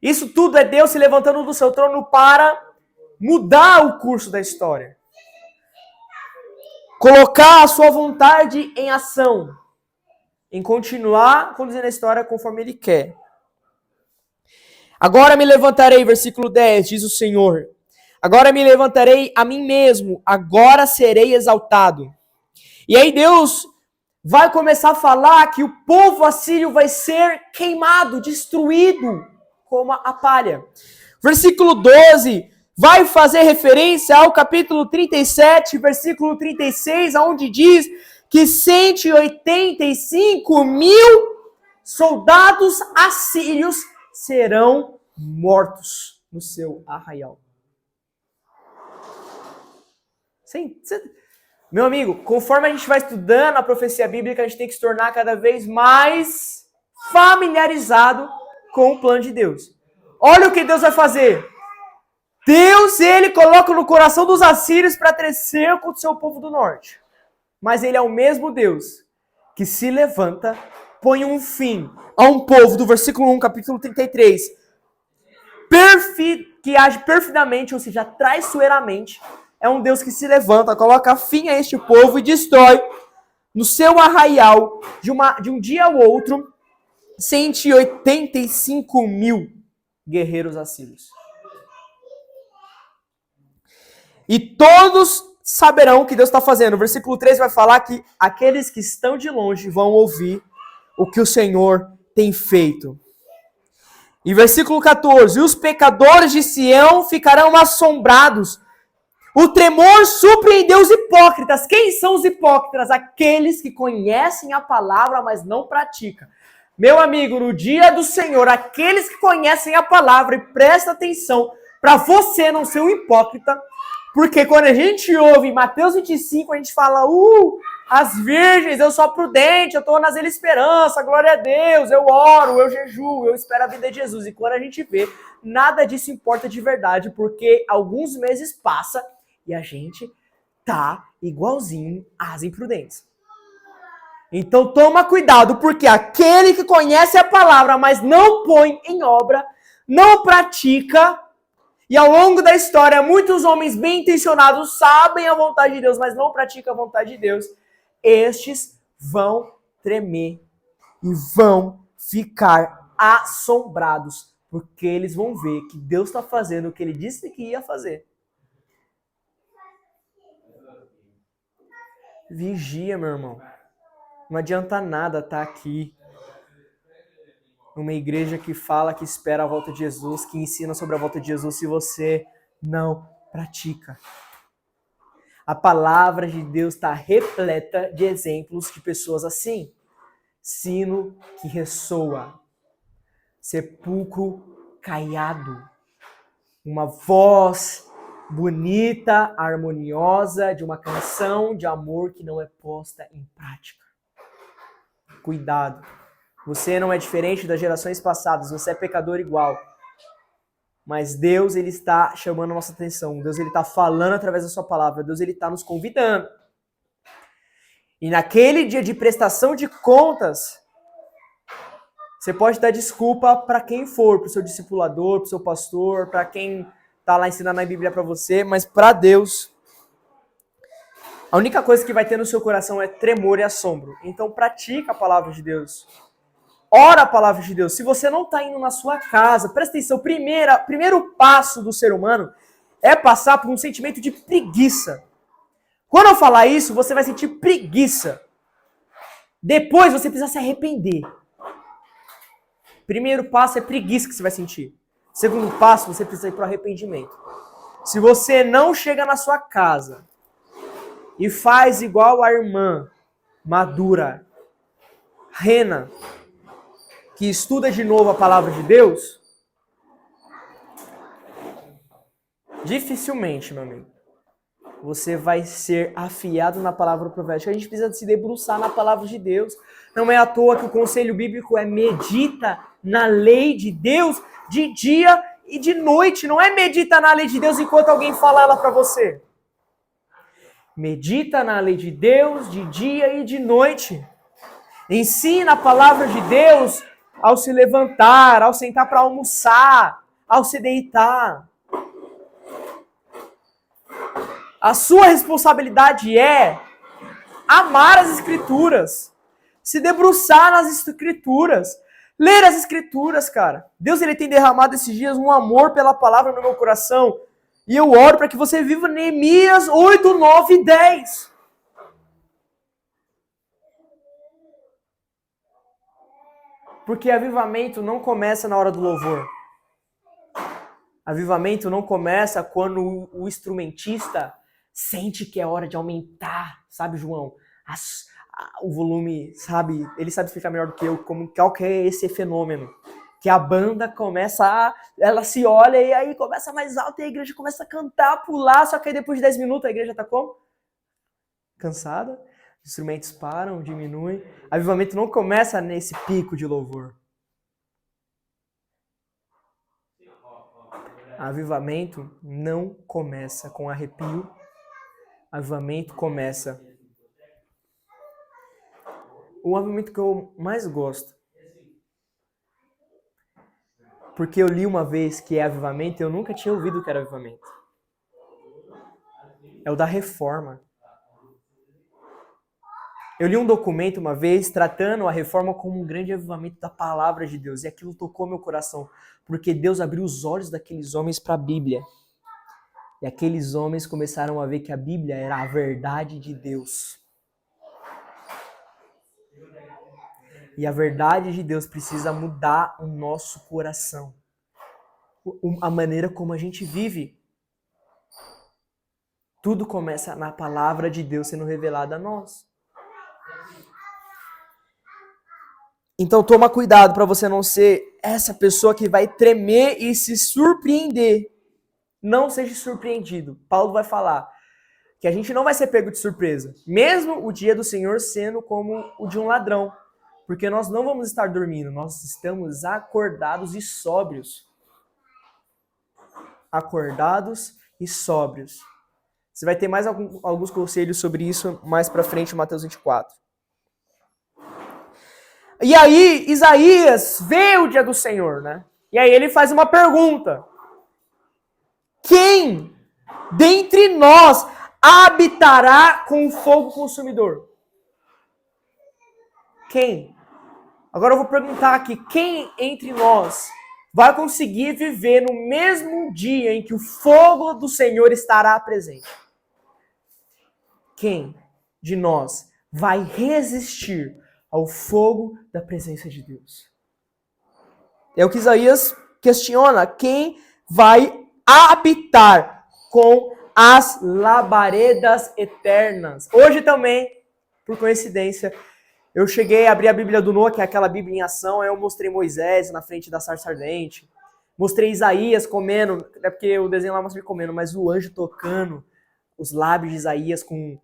Isso tudo é Deus se levantando do seu trono para mudar o curso da história. Colocar a sua vontade em ação. Em continuar conduzindo a história conforme ele quer. Agora me levantarei, versículo 10, diz o Senhor. Agora me levantarei a mim mesmo, agora serei exaltado. E aí Deus vai começar a falar que o povo assírio vai ser queimado, destruído, como a palha. Versículo 12 vai fazer referência ao capítulo 37, versículo 36, onde diz que 185 mil soldados assírios serão mortos no seu arraial. Meu amigo, conforme a gente vai estudando a profecia bíblica, a gente tem que se tornar cada vez mais familiarizado com o plano de Deus. Olha o que Deus vai fazer. Deus, ele coloca no coração dos assírios para crescer contra o seu povo do norte. Mas ele é o mesmo Deus que se levanta, põe um fim a um povo, do versículo 1, capítulo 33, que age perfidamente, ou seja, traiçoeiramente. É um Deus que se levanta, coloca fim a este povo e destrói no seu arraial, de um dia ao outro, 185 mil guerreiros assírios. E todos saberão o que Deus está fazendo. O versículo 3 vai falar que aqueles que estão de longe vão ouvir o que o Senhor tem feito. E versículo 14, os pecadores de Sião ficarão assombrados. O tremor surpreendeu os hipócritas. Quem são os hipócritas? Aqueles que conhecem a palavra, mas não praticam. Meu amigo, no dia do Senhor, aqueles que conhecem a palavra e prestam atenção para você não ser um hipócrita, porque quando a gente ouve Mateus 25, a gente fala, as virgens, eu sou prudente, eu estou na zela esperança, glória a Deus, eu oro, eu jejuo, eu espero a vida de Jesus. E quando a gente vê, nada disso importa de verdade, porque alguns meses passam e a gente tá igualzinho às imprudentes. Então toma cuidado, porque aquele que conhece a palavra, mas não põe em obra, não pratica, e ao longo da história, muitos homens bem intencionados sabem a vontade de Deus, mas não praticam a vontade de Deus, estes vão tremer e vão ficar assombrados, porque eles vão ver que Deus está fazendo o que ele disse que ia fazer. Vigia, meu irmão. Não adianta nada estar aqui numa igreja que fala que espera a volta de Jesus, que ensina sobre a volta de Jesus, se você não pratica. A palavra de Deus está repleta de exemplos de pessoas assim. Sino que ressoa, sepulcro caiado, uma voz bonita, harmoniosa, de uma canção de amor que não é posta em prática. Cuidado. Você não é diferente das gerações passadas, você é pecador igual. Mas Deus, ele está chamando a nossa atenção. Deus, ele está falando através da sua palavra. Deus, ele está nos convidando. E naquele dia de prestação de contas, você pode dar desculpa para quem for, para o seu discipulador, para o seu pastor, para quem está lá ensinando a Bíblia para você, mas para Deus, a única coisa que vai ter no seu coração é tremor e assombro. Então pratica a palavra de Deus. Ora a palavra de Deus. Se você não está indo na sua casa, presta atenção, primeiro passo do ser humano é passar por um sentimento de preguiça. Quando eu falar isso, você vai sentir preguiça. Depois você precisa se arrepender. Primeiro passo é preguiça que você vai sentir. Segundo passo, você precisa ir para o arrependimento. Se você não chega na sua casa e faz igual a irmã madura, Rena, que estuda de novo a palavra de Deus, dificilmente, meu amigo, você vai ser afiado na palavra profética. A gente precisa se debruçar na palavra de Deus. Não é à toa que o conselho bíblico é medita na lei de Deus de dia e de noite. Não é medita na lei de Deus enquanto alguém fala ela para você. Medita na lei de Deus de dia e de noite. Ensina a palavra de Deus ao se levantar, ao sentar para almoçar, ao se deitar. A sua responsabilidade é amar as Escrituras, se debruçar nas Escrituras, ler as Escrituras, cara. Deus ele tem derramado esses dias um amor pela palavra no meu coração. E eu oro para que você viva Neemias 8, 9 e 10. Porque avivamento não começa na hora do louvor. Avivamento não começa quando o instrumentista sente que é hora de aumentar, sabe, João? O volume, sabe? Ele sabe explicar melhor do que eu qual que é esse fenômeno. Que a banda começa ela se olha e aí começa mais alto e a igreja começa a cantar, pular, só que aí depois de 10 minutos a igreja tá como? Cansada. Os instrumentos param, diminuem. Avivamento não começa nesse pico de louvor. Avivamento não começa com arrepio. Avivamento começa... O avivamento que eu mais gosto, porque eu li uma vez que é avivamento e eu nunca tinha ouvido que era avivamento. É o da reforma. Eu li um documento uma vez tratando a reforma como um grande avivamento da palavra de Deus. E aquilo tocou meu coração. Porque Deus abriu os olhos daqueles homens para a Bíblia. E aqueles homens começaram a ver que a Bíblia era a verdade de Deus. E a verdade de Deus precisa mudar o nosso coração. A maneira como a gente vive. Tudo começa na palavra de Deus sendo revelada a nós. Então toma cuidado para você não ser essa pessoa que vai tremer e se surpreender. Não seja surpreendido. Paulo vai falar que a gente não vai ser pego de surpresa. Mesmo o dia do Senhor sendo como o de um ladrão. Porque nós não vamos estar dormindo. Nós estamos acordados e sóbrios. Acordados e sóbrios. Você vai ter mais alguns conselhos sobre isso mais para frente em Mateus 24. E aí, Isaías vê o dia do Senhor, né? E aí ele faz uma pergunta. Quem dentre nós habitará com fogo consumidor? Quem? Agora eu vou perguntar aqui, quem entre nós vai conseguir viver no mesmo dia em que o fogo do Senhor estará presente? Quem de nós vai resistir ao fogo da presença de Deus? É o que Isaías questiona. Quem vai habitar com as labaredas eternas? Hoje também, por coincidência, eu cheguei a abrir a Bíblia do Noah, que é aquela Bíblia em ação, aí eu mostrei Moisés na frente da sarça ardente, mostrei Isaías comendo, é porque o desenho lá mostra ele comendo, mas o anjo tocando os lábios de Isaías com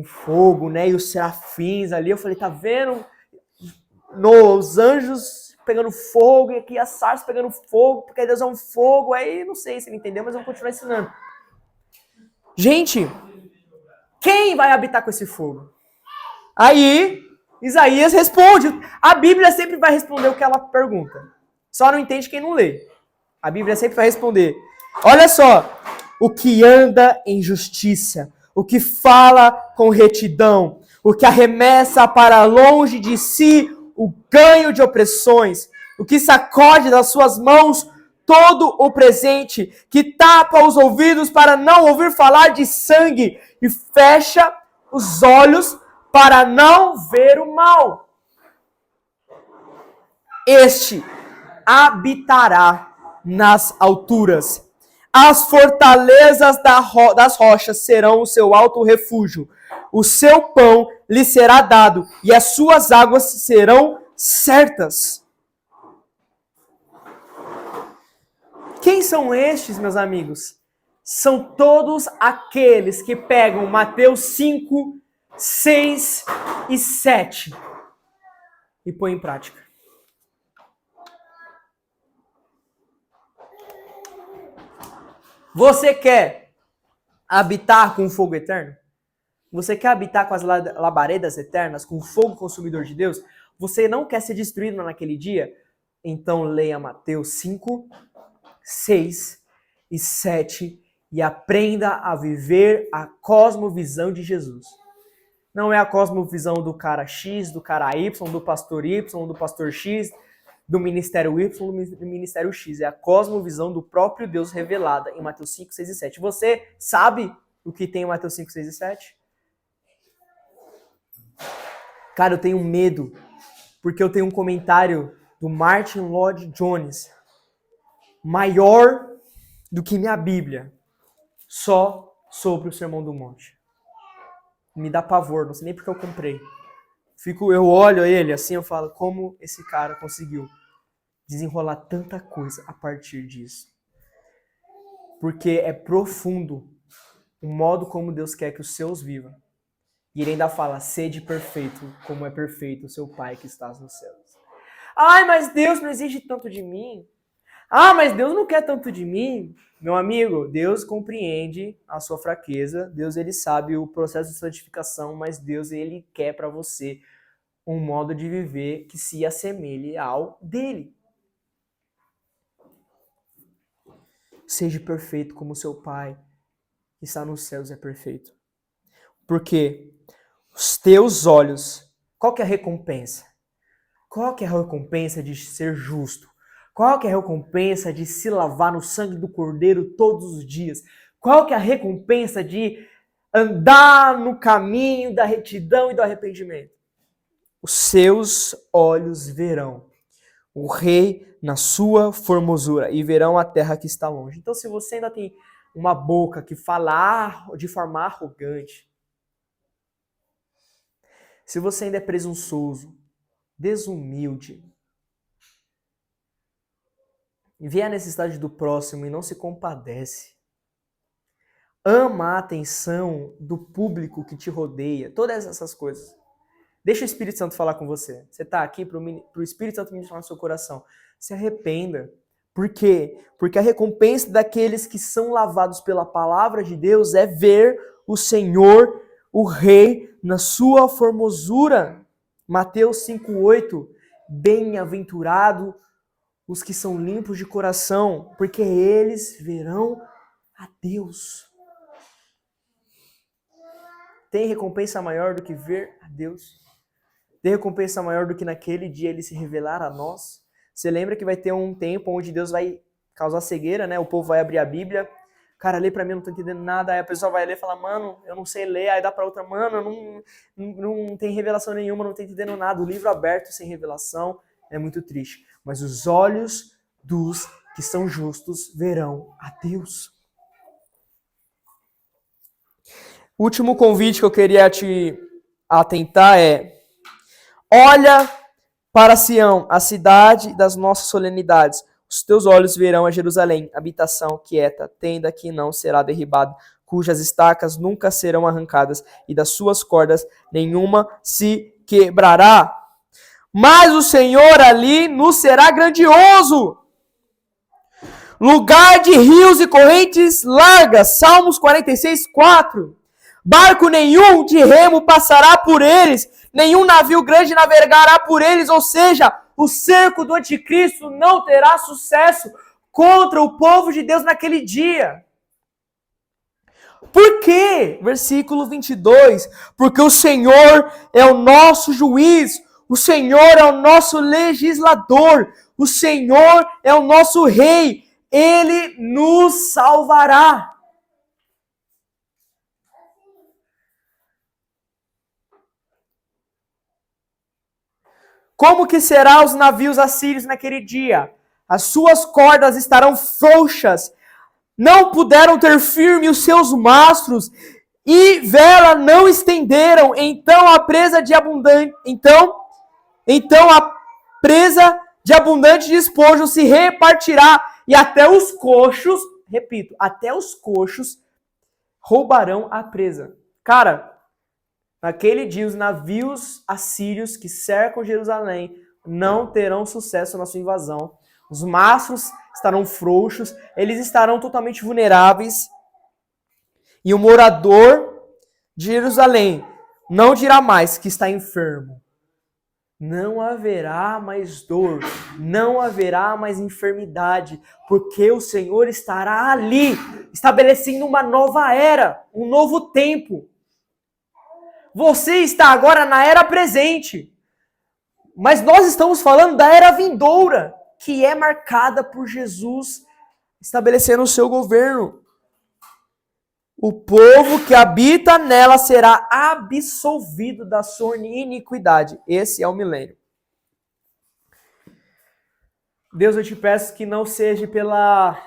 fogo, né, e os serafins ali, eu falei, tá vendo? Os anjos pegando fogo, e aqui a sarça pegando fogo, porque Deus é um fogo, aí não sei se ele entendeu, mas eu vou continuar ensinando. Gente, quem vai habitar com esse fogo? Aí, Isaías responde. A Bíblia sempre vai responder o que ela pergunta. Só não entende quem não lê. A Bíblia sempre vai responder. Olha só. O que anda em justiça, o que fala com retidão, o que arremessa para longe de si o ganho de opressões, o que sacode das suas mãos todo o presente, que tapa os ouvidos para não ouvir falar de sangue e fecha os olhos para não ver o mal. Este habitará nas alturas. As fortalezas das rochas serão o seu alto refúgio. O seu pão lhe será dado e as suas águas serão certas. Quem são estes, meus amigos? São todos aqueles que pegam Mateus 5, 6 e 7 e põem em prática. Você quer habitar com o fogo eterno? Você quer habitar com as labaredas eternas, com o fogo consumidor de Deus? Você não quer ser destruído naquele dia? Então leia Mateus 5, 6 e 7 e aprenda a viver a cosmovisão de Jesus. Não é a cosmovisão do cara X, do cara Y, do pastor X, do ministério Y, do ministério X. É a cosmovisão do próprio Deus revelada em Mateus 5, 6 e 7. Você sabe o que tem em Mateus 5, 6 e 7? Cara, eu tenho medo, porque eu tenho um comentário do Martin Lloyd Jones maior do que minha Bíblia, só sobre o Sermão do Monte. Me dá pavor, não sei nem porque eu comprei. Eu olho ele assim, eu falo, como esse cara conseguiu desenrolar tanta coisa a partir disso? Porque é profundo o modo como Deus quer que os seus vivam. E ele ainda fala, sede perfeito, como é perfeito o seu Pai que está nos céus. Ai, mas Deus não exige tanto de mim. Ah, mas Deus não quer tanto de mim. Meu amigo, Deus compreende a sua fraqueza. Deus, ele sabe o processo de santificação, mas Deus, ele quer para você um modo de viver que se assemelhe ao dele. Seja perfeito como seu Pai que está nos céus é perfeito. Porque os teus olhos, qual que é a recompensa? Qual que é a recompensa de ser justo? Qual que é a recompensa de se lavar no sangue do Cordeiro todos os dias? Qual que é a recompensa de andar no caminho da retidão e do arrependimento? Os seus olhos verão o Rei na sua formosura e verão a terra que está longe. Então, se você ainda tem uma boca que fala de forma arrogante, se você ainda é presunçoso, desumilde, vê a necessidade do próximo e não se compadece, ama a atenção do público que te rodeia, todas essas coisas, deixa o Espírito Santo falar com você. Você está aqui para o Espírito Santo ministrar no seu coração. Se arrependa. Por quê? Porque a recompensa daqueles que são lavados pela palavra de Deus é ver o Senhor, o Rei, na sua formosura. Mateus 5,8. Bem-aventurado os que são limpos de coração, porque eles verão a Deus. Tem recompensa maior do que ver a Deus? Tem recompensa maior do que naquele dia ele se revelar a nós? Você lembra que vai ter um tempo onde Deus vai causar cegueira, né? O povo vai abrir a Bíblia. Cara, lê pra mim, eu não tô entendendo nada. Aí a pessoa vai ler e fala, mano, eu não sei ler. Aí dá pra outra, mano, eu não tem revelação nenhuma, não tô entendendo nada. O livro aberto sem revelação é muito triste. Mas os olhos dos que são justos verão a Deus. O último convite que eu queria te atentar é: olha para Sião, a cidade das nossas solenidades. Os teus olhos verão a Jerusalém, habitação quieta, tenda que não será derribada, cujas estacas nunca serão arrancadas, e das suas cordas nenhuma se quebrará. Mas o Senhor ali nos será grandioso, lugar de rios e correntes largas. Salmos 46, 4. barco nenhum de remo passará por eles, nenhum navio grande navegará por eles, ou seja, o cerco do anticristo não terá sucesso contra o povo de Deus naquele dia. Por quê? Versículo 22. Porque o Senhor é o nosso juiz, o Senhor é o nosso legislador, o Senhor é o nosso rei, Ele nos salvará. Como que serão os navios assírios naquele dia? As suas cordas estarão frouxas, não puderam ter firme os seus mastros, e vela não estenderam. Então a presa de abundante despojo se repartirá, e até os coxos, repito, até os coxos roubarão a presa. Cara, naquele dia, os navios assírios que cercam Jerusalém não terão sucesso na sua invasão. Os mastros estarão frouxos, eles estarão totalmente vulneráveis. E o morador de Jerusalém não dirá mais que está enfermo. Não haverá mais dor, não haverá mais enfermidade, porque o Senhor estará ali, estabelecendo uma nova era, um novo tempo. Você está agora na era presente, mas nós estamos falando da era vindoura, que é marcada por Jesus estabelecendo o seu governo. O povo que habita nela será absolvido da sua iniquidade. Esse é o milênio. Deus, eu te peço que não seja pela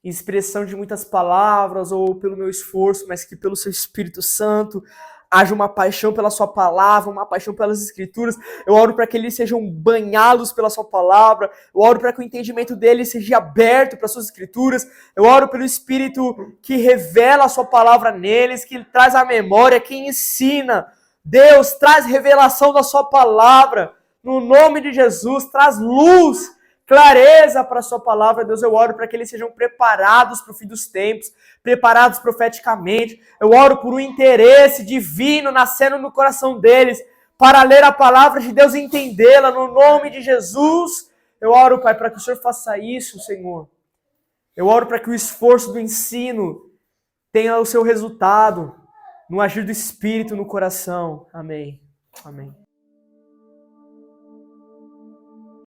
expressão de muitas palavras ou pelo meu esforço, mas que pelo seu Espírito Santo haja uma paixão pela sua palavra, uma paixão pelas escrituras. Eu oro para que eles sejam banhados pela sua palavra. Eu oro para que o entendimento deles seja aberto para as suas escrituras. Eu oro pelo Espírito que revela a sua palavra neles, que traz a memória, que ensina. Deus, traz revelação da sua palavra. No nome de Jesus, traz luz, clareza para a sua palavra. Deus, eu oro para que eles sejam preparados para o fim dos tempos, preparados profeticamente. Eu oro por um interesse divino nascendo no coração deles, para ler a palavra de Deus e entendê-la, no nome de Jesus. Eu oro, Pai, para que o Senhor faça isso, Senhor. Eu oro para que o esforço do ensino tenha o seu resultado no agir do Espírito no coração. Amém. Amém.